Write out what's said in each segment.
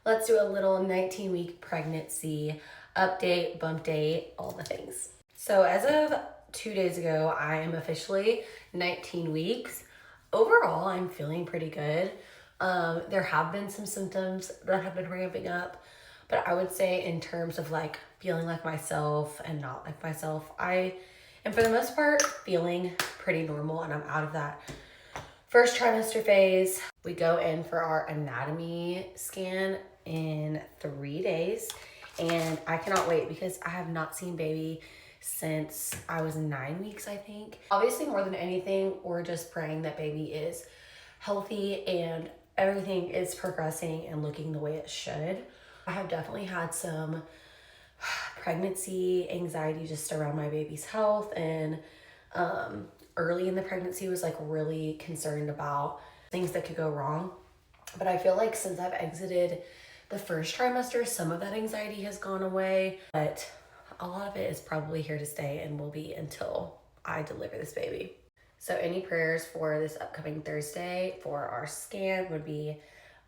Let's do a little 19-week pregnancy update, bump date, all the things. So as of 2 days ago, I am officially 19 weeks. Overall, I'm feeling pretty good. There have been some symptoms that have been ramping up, but I would say in terms of like feeling like myself and not like myself, I am for the most part feeling pretty normal, and I'm out of that first trimester phase. We go in for our anatomy scan in 3 days, and I cannot wait because I have not seen baby since I was 9 weeks, I think. Obviously, more than anything, we're just praying that baby is healthy and everything is progressing and looking the way it should. I have definitely had some pregnancy anxiety just around my baby's health, and early in the pregnancy was like really concerned about things that could go wrong. But I feel like since I've exited the first trimester, some of that anxiety has gone away, but a lot of it is probably here to stay and will be until I deliver this baby. So any prayers for this upcoming Thursday for our scan would be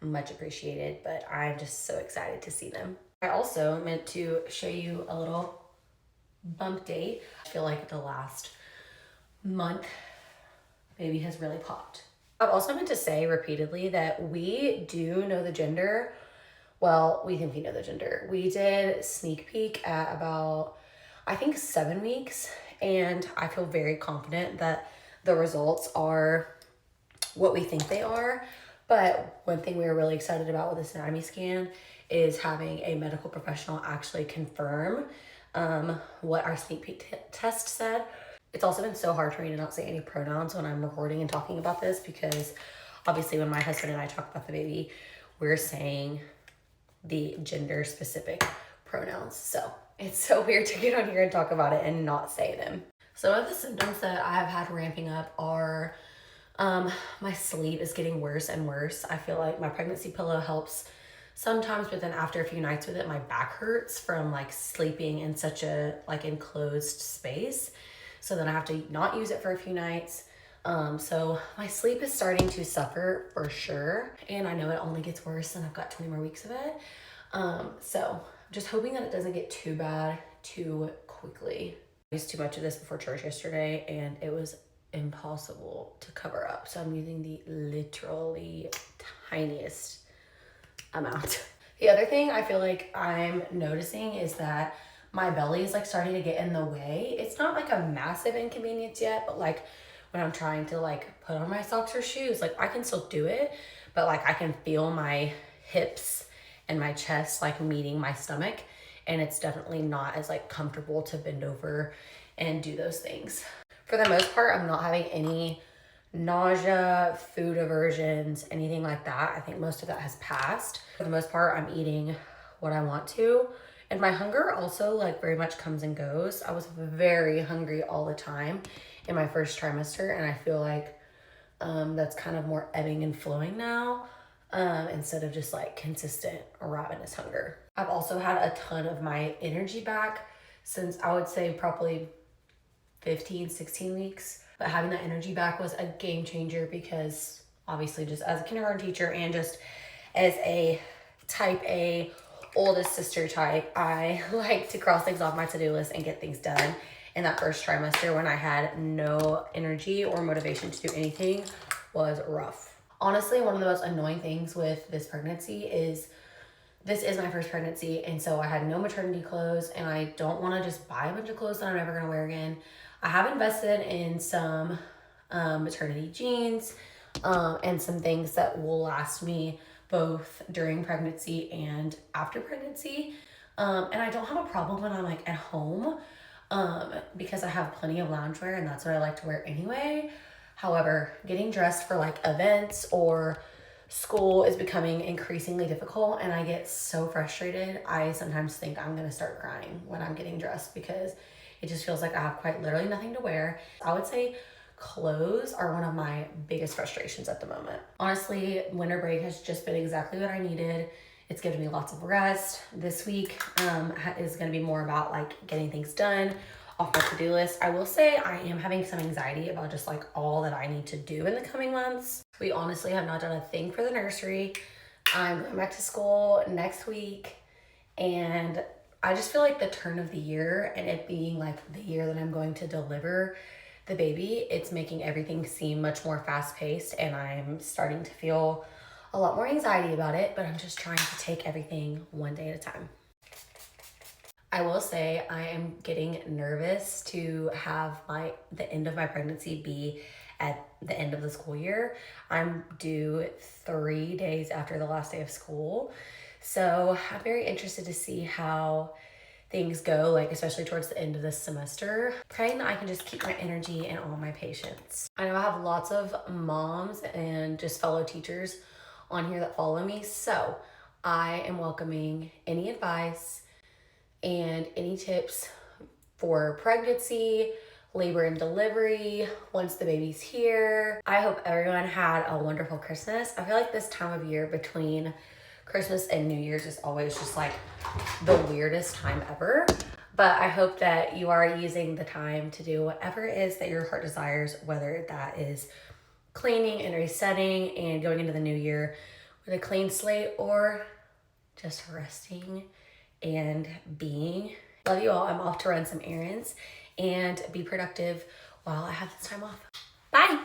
much appreciated, but I'm just so excited to see them. I also meant to show you a little bump date. I feel like the last month baby has really popped. I've also meant to say repeatedly that we do know the gender. Well, we think we know the gender. We did sneak peek at about, I think, 7 weeks, and I feel very confident that the results are what we think they are. But one thing we were really excited about with this anatomy scan is having a medical professional actually confirm what our sneak peek test said. It's also been so hard for me to not say any pronouns when I'm recording and talking about this, because obviously when my husband and I talk about the baby, we're saying the gender specific pronouns. So it's so weird to get on here and talk about it and not say them. Some of the symptoms that I have had ramping up are my sleep is getting worse and worse. I feel like my pregnancy pillow helps sometimes, but then after a few nights with it, my back hurts from like sleeping in such a like enclosed space. So then I have to not use it for a few nights. So my sleep is starting to suffer for sure. And I know it only gets worse and I've got 20 more weeks of it. So just hoping that it doesn't get too bad too quickly. I used too much of this before church yesterday and it was impossible to cover up. So I'm using the literally tiniest amount. The other thing I feel like I'm noticing is that my belly is like starting to get in the way. It's not like a massive inconvenience yet, but like when I'm trying to like put on my socks or shoes, like I can still do it, but like I can feel my hips and my chest like meeting my stomach, and it's definitely not as like comfortable to bend over and do those things. For the most part, I'm not having any nausea, food aversions, anything like that. I think most of that has passed. For the most part, I'm eating what I want to. And my hunger also like very much comes and goes. I was very hungry all the time in my first trimester, and I feel like that's kind of more ebbing and flowing now, instead of just like consistent ravenous hunger. I've also had a ton of my energy back since I would say probably 15, 16 weeks. But having that energy back was a game changer, because obviously just as a kindergarten teacher and just as a type A oldest sister type, I like to cross things off my to-do list and get things done. In that first trimester, when I had no energy or motivation to do anything, was rough. Honestly, one of the most annoying things with this pregnancy is this is my first pregnancy, and so I had no maternity clothes, and I don't want to just buy a bunch of clothes that I'm never going to wear again. I have invested in some maternity jeans and some things that will last me both during pregnancy and after pregnancy. And I don't have a problem when I'm like at home, because I have plenty of loungewear and that's what I like to wear anyway. However, getting dressed for like events or school is becoming increasingly difficult, and I get so frustrated. I sometimes think I'm gonna start crying when I'm getting dressed, because it just feels like I have quite literally nothing to wear. I would say clothes are one of my biggest frustrations at the moment. Honestly, winter break has just been exactly what I needed. It's given me lots of rest. This week is gonna be more about like getting things done off my to-do list. I will say I am having some anxiety about just like all that I need to do in the coming months. We honestly have not done a thing for the nursery. I'm going back to school next week, and I just feel like the turn of the year and it being like the year that I'm going to deliver the baby, it's making everything seem much more fast paced, and I'm starting to feel a lot more anxiety about it, but I'm just trying to take everything one day at a time. I will say I am getting nervous to have the end of my pregnancy be at the end of the school year. I'm due 3 days after the last day of school. So I'm very interested to see how things go, like especially towards the end of this semester. Praying that I can just keep my energy and all my patience. I know I have lots of moms and just fellow teachers on here that follow me, so I am welcoming any advice and any tips for pregnancy, labor and delivery, once the baby's here. I hope everyone had a wonderful Christmas. I feel like this time of year between Christmas and New Year's is always just like the weirdest time ever. But I hope that you are using the time to do whatever it is that your heart desires, whether that is cleaning and resetting and going into the new year with a clean slate, or just resting and being. Love you all. I'm off to run some errands and be productive while I have this time off. Bye.